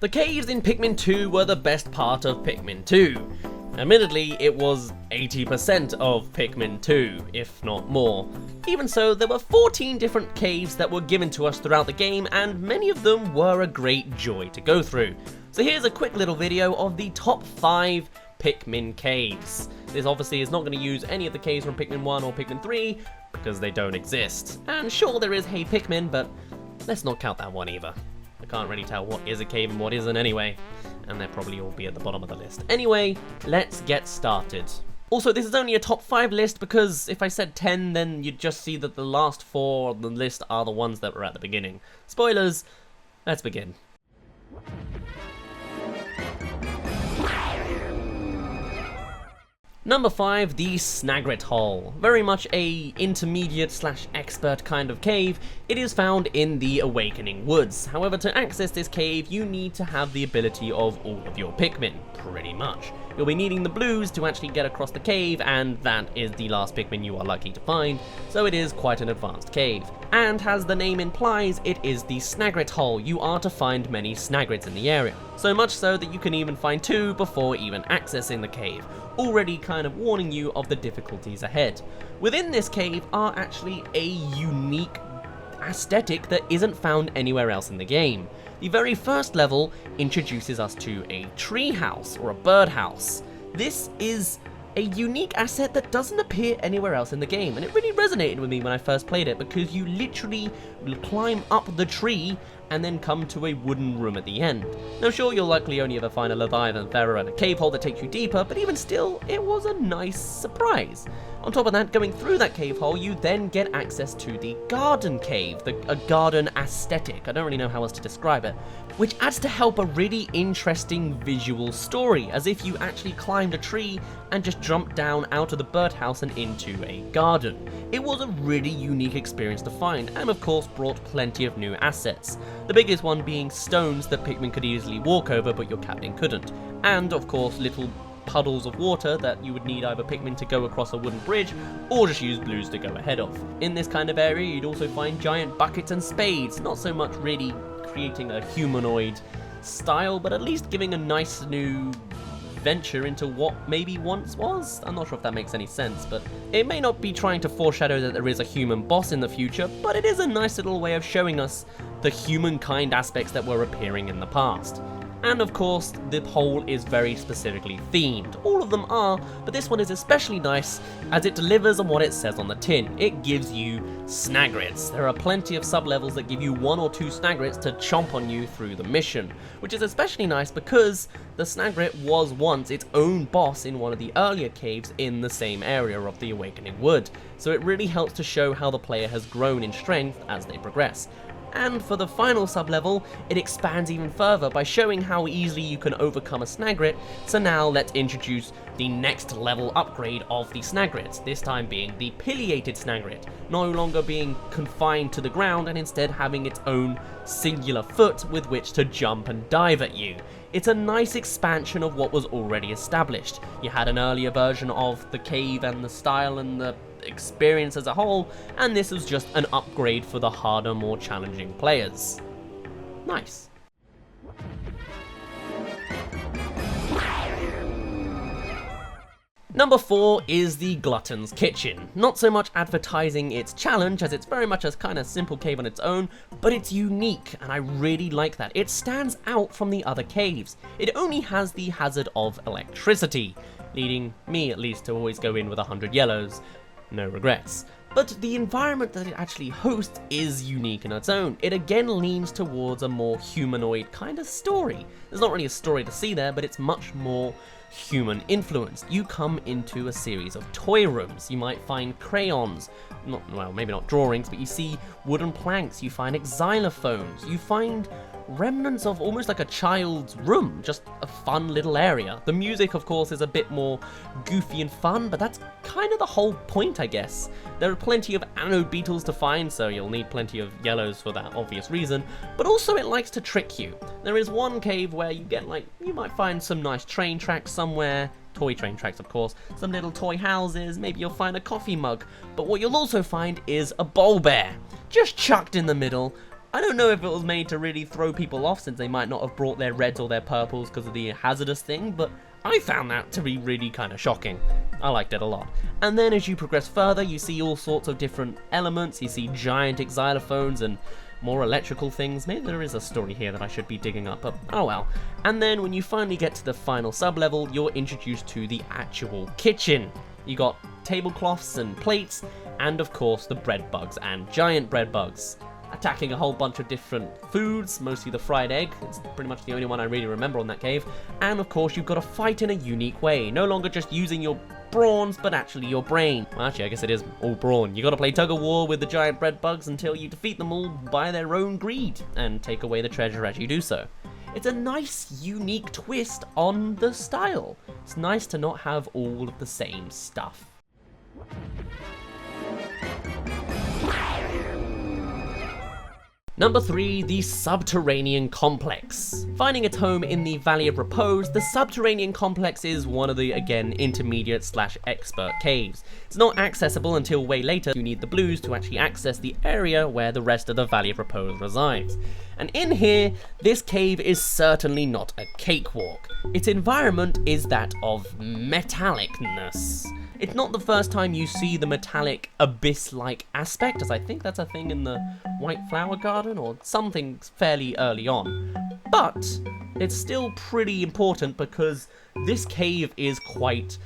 The caves in Pikmin 2 were the best part of Pikmin 2. Admittedly, it was 80% of Pikmin 2, if not more. Even so, there were 14 different caves that were given to us throughout the game, and many of them were a great joy to go through. So here's a quick little video of the top 5 Pikmin caves. This obviously is not going to use any of the caves from Pikmin 1 or Pikmin 3, because they don't exist. And sure, there is Hey Pikmin, but let's not count that one either. I can't really tell what is a cave and what isn't anyway, and they'll probably all be at the bottom of the list. Anyway, let's get started. Also, this is only a top 5 list because if I said 10, then you'd just see that the last 4 on the list are the ones that were at the beginning. Spoilers, let's begin. Number 5, the Snagit Hole. Very much a intermediate / expert kind of cave. It is found in the Awakening Woods. However, to access this cave, you need to have the ability of all of your Pikmin, pretty much. You'll be needing the blues to actually get across the cave, and that is the last Pikmin you are likely to find, so it is quite an advanced cave. And as the name implies, it is the Snagit Hole. You are to find many Snagrits in the area, so much so that you can even find 2 before even accessing the cave, already kind of warning you of the difficulties ahead. Within this cave are actually a unique aesthetic that isn't found anywhere else in the game. The very first level introduces us to a tree house, or a bird house. This is a unique asset that doesn't appear anywhere else in the game, and it really resonated with me when I first played it, because you literally climb up the tree and then come to a wooden room at the end. Now sure, you'll likely only ever find a Leviathan Pharaoh and a cave hole that takes you deeper, but even still, it was a nice surprise. On top of that, going through that cave hole, you then get access to the garden cave, a garden aesthetic, I don't really know how else to describe it, which adds to help a really interesting visual story, as if you actually climbed a tree and just jumped down out of the birdhouse and into a garden. It was a really unique experience to find, and of course brought plenty of new assets. The biggest one being stones that Pikmin could easily walk over but your captain couldn't, and of course little puddles of water that you would need either Pikmin to go across a wooden bridge or just use blues to go ahead of. In this kind of area you'd also find giant buckets and spades, not so much really creating a humanoid style, but at least giving a nice new venture into what maybe once was. I'm not sure if that makes any sense, but it may not be trying to foreshadow that there is a human boss in the future, but it is a nice little way of showing us the humankind aspects that were appearing in the past. And of course, the hole is very specifically themed. All of them are, but this one is especially nice as it delivers on what it says on the tin. It gives you Snagrits. There are plenty of sub-levels that give you 1 or 2 Snagrits to chomp on you through the mission, which is especially nice because the Snagit was once its own boss in one of the earlier caves in the same area of the Awakening Wood, so it really helps to show how the player has grown in strength as they progress. And for the final sub-level, it expands even further by showing how easily you can overcome a Snagit, so now let's introduce the next level upgrade of the Snagrits, this time being the pileated Snagit, no longer being confined to the ground and instead having its own singular foot with which to jump and dive at you. It's a nice expansion of what was already established. You had an earlier version of the cave and the style and the experience as a whole, and this was just an upgrade for the harder, more challenging players. Nice. Number 4 is the Gluttons Kitchen. Not so much advertising its challenge, as it's very much a kind of simple cave on its own, but it's unique, and I really like that. It stands out from the other caves. It only has the hazard of electricity, leading me at least to always go in with 100 yellows. No regrets. But the environment that it actually hosts is unique in its own. It again leans towards a more humanoid kind of story. There's not really a story to see there, but it's much more human influenced. You come into a series of toy rooms. You might find crayons, maybe not drawings, but you see wooden planks, you find xylophones, you find remnants of almost like a child's room, just a fun little area. The music, of course, is a bit more goofy and fun, but that's kind of the whole point, I guess. There are plenty of anode beetles to find, so you'll need plenty of yellows for that obvious reason, but also it likes to trick you. There is one cave where you might find some nice train tracks somewhere, toy train tracks of course, some little toy houses, maybe you'll find a coffee mug, but what you'll also find is a bowl bear, just chucked in the middle, I don't know if it was made to really throw people off, since they might not have brought their reds or their purples because of the hazardous thing, but I found that to be really kind of shocking. I liked it a lot. And then as you progress further, you see all sorts of different elements. You see giant xylophones and more electrical things. Maybe there is a story here that I should be digging up, but oh well. And then when you finally get to the final sub-level, you're introduced to the actual kitchen. You got tablecloths and plates, and of course the bread bugs and giant bread bugs, attacking a whole bunch of different foods, mostly the fried egg. It's pretty much the only one I really remember on that cave. And of course you've got to fight in a unique way, no longer just using your brawns, but actually your brain. Well, actually, I guess it is all brawn. You got to play tug of war with the giant bread bugs until you defeat them all by their own greed, and take away the treasure as you do so. It's a nice, unique twist on the style. It's nice to not have all of the same stuff. Number 3, the Subterranean Complex. Finding its home in the Valley of Repose, the Subterranean Complex is one of the, again, intermediate/expert caves. It's not accessible until way later. You need the blues to actually access the area where the rest of the Valley of Repose resides. And in here, this cave is certainly not a cakewalk. Its environment is that of metallicness. It's not the first time you see the metallic abyss-like aspect, as I think that's a thing in the White Flower Garden or something fairly early on. But it's still pretty important because this cave is quite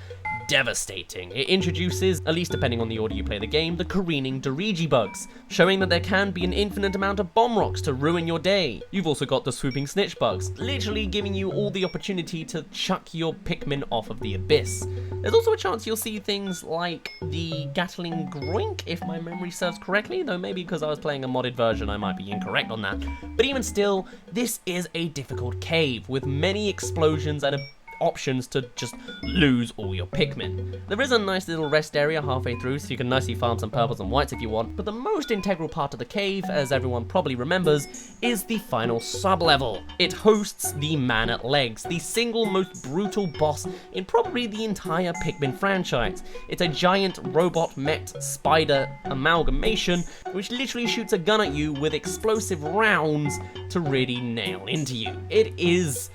devastating. It introduces, at least depending on the order you play the game, the careening Dirigi bugs, showing that there can be an infinite amount of bomb rocks to ruin your day. You've also got the swooping snitch bugs, literally giving you all the opportunity to chuck your Pikmin off of the abyss. There's also a chance you'll see things like the Gatling Groink, if my memory serves correctly, though maybe because I was playing a modded version I might be incorrect on that. But even still, this is a difficult cave with many explosions and options to just lose all your Pikmin. There is a nice little rest area halfway through, so you can nicely farm some purples and whites if you want, but the most integral part of the cave, as everyone probably remembers, is the final sub-level. It hosts the Man at Legs, the single most brutal boss in probably the entire Pikmin franchise. It's a giant robot mech spider amalgamation, which literally shoots a gun at you with explosive rounds to really nail into you. It is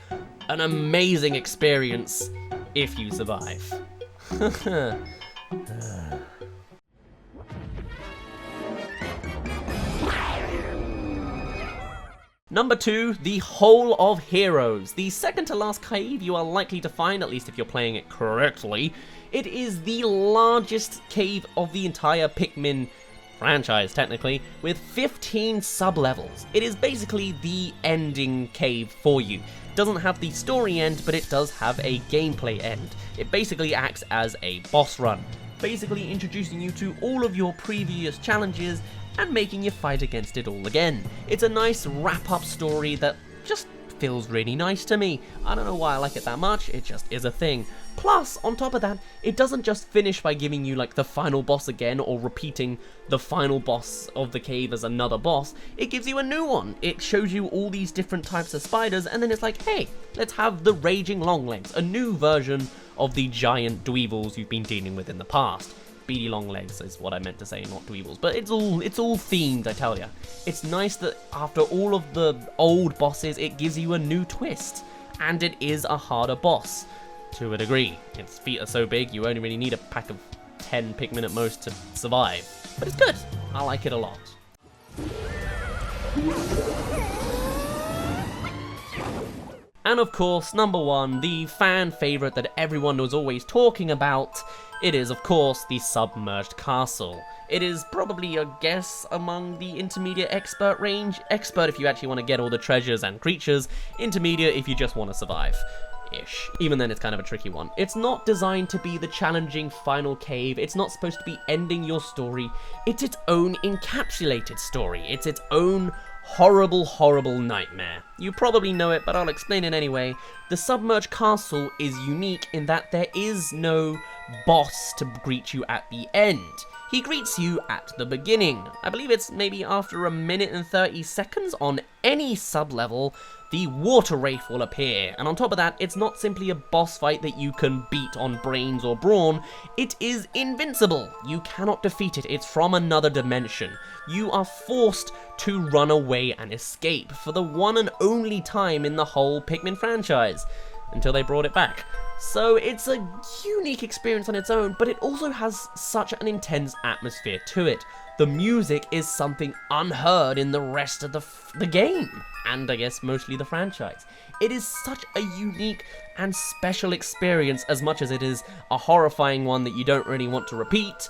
an amazing experience if you survive. Number 2, the Hole of Heroes. The second to last cave you are likely to find, at least if you're playing it correctly. It is the largest cave of the entire Pikmin franchise, technically, with 15 sub-levels. It is basically the ending cave for you. It doesn't have the story end, but it does have a gameplay end. It basically acts as a boss run, basically introducing you to all of your previous challenges and making you fight against it all again. It's a nice wrap-up story that just feels really nice to me. I don't know why I like it that much, it just is a thing. Plus, on top of that, it doesn't just finish by giving you like the final boss again or repeating the final boss of the cave as another boss. It gives you a new one. It shows you all these different types of spiders, and then it's like, hey, let's have the Raging Longlegs, a new version of the giant dweevils you've been dealing with in the past. Beady Longlegs is what I meant to say, not dweevils, but it's all themed, I tell ya. It's nice that after all of the old bosses, it gives you a new twist, and it is a harder boss. To a degree. Its feet are so big, you only really need a pack of 10 Pikmin at most to survive. But it's good. I like it a lot. And of course, number 1, the fan favorite that everyone was always talking about, it is of course the Submerged Castle. It is probably a guess among the intermediate expert range. Expert if you actually want to get all the treasures and creatures, intermediate if you just want to survive. Even then, it's kind of a tricky one. It's not designed to be the challenging final cave. It's not supposed to be ending your story. It's its own encapsulated story. It's its own horrible, horrible nightmare. You probably know it, but I'll explain it anyway. The Submerged Castle is unique in that there is no boss to greet you at the end. He greets you at the beginning. I believe it's maybe after a minute and 30 seconds on any sub-level, the water wraith will appear. And on top of that, it's not simply a boss fight that you can beat on brains or brawn, it is invincible. You cannot defeat it, it's from another dimension. You are forced to run away and escape for the one and only time in the whole Pikmin franchise, until they brought it back. So it's a unique experience on its own, but it also has such an intense atmosphere to it. The music is something unheard in the rest of the game, and I guess mostly the franchise. It is such a unique and special experience as much as it is a horrifying one that you don't really want to repeat.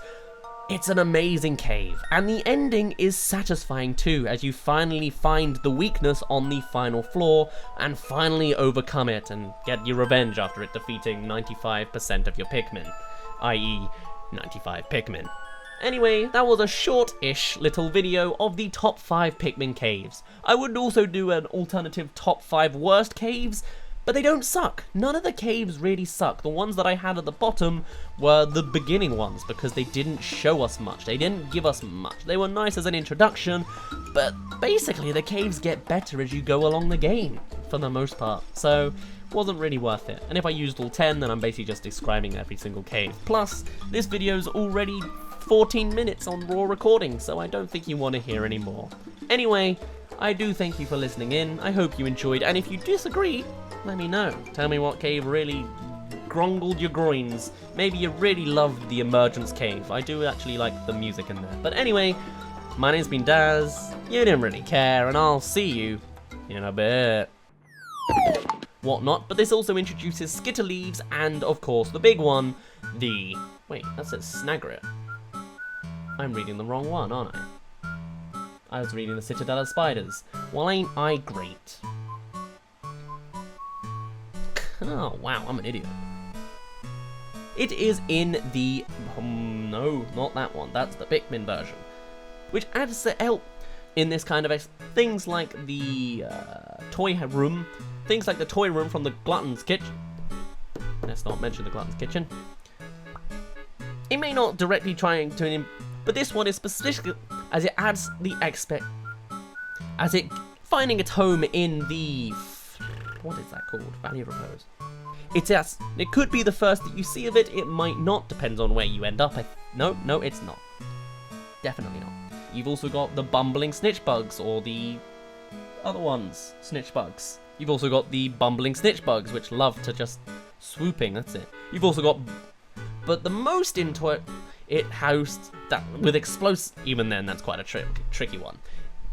It's an amazing cave, and the ending is satisfying too, as you finally find the weakness on the final floor, and finally overcome it, and get your revenge after it defeating 95% of your Pikmin, i.e. 95 Pikmin. Anyway, that was a short-ish little video of the top 5 Pikmin caves. I would also do an alternative top 5 worst caves, but they don't suck. None of the caves really suck. The ones that I had at the bottom were the beginning ones because they didn't show us much. They didn't give us much. They were nice as an introduction, but basically the caves get better as you go along the game, for the most part. So, wasn't really worth it. And if I used all 10, then I'm basically just describing every single cave. Plus, this video's already 14 minutes on raw recording, so I don't think you want to hear any more. Anyway, I do thank you for listening in. I hope you enjoyed, and if you disagree, let me know. Tell me what cave really grongled your groins. Maybe you really loved the Emergence cave. I do actually like the music in there. But anyway, my name's been Daz. You didn't really care, and I'll see you in a bit. Whatnot, but this also introduces Skitter Leaves and, of course, the big one, the... Wait, that says Snagit. I'm reading the wrong one, aren't I? I was reading the Citadel of Spiders. Well, ain't I great? Oh, wow, I'm an idiot. It is in the... no, not that one. That's the Pikmin version. Which adds to help in this kind of... things like the toy room. Things like the toy room from the Gluttons Kitchen. Let's not mention the Gluttons Kitchen. It may not directly try to... but this one is specific as it adds the as it finding its home in the... what is that called? Valley of Repose. It could be the first that you see of it, it might not, depends on where you end up. No, it's not. Definitely not. You've also got the bumbling snitch bugs, or the other ones, snitch bugs. You've also got the bumbling snitch bugs, which love to just swooping, that's it. You've also got, but the most into it housed that with explosive, even then that's quite a tricky one.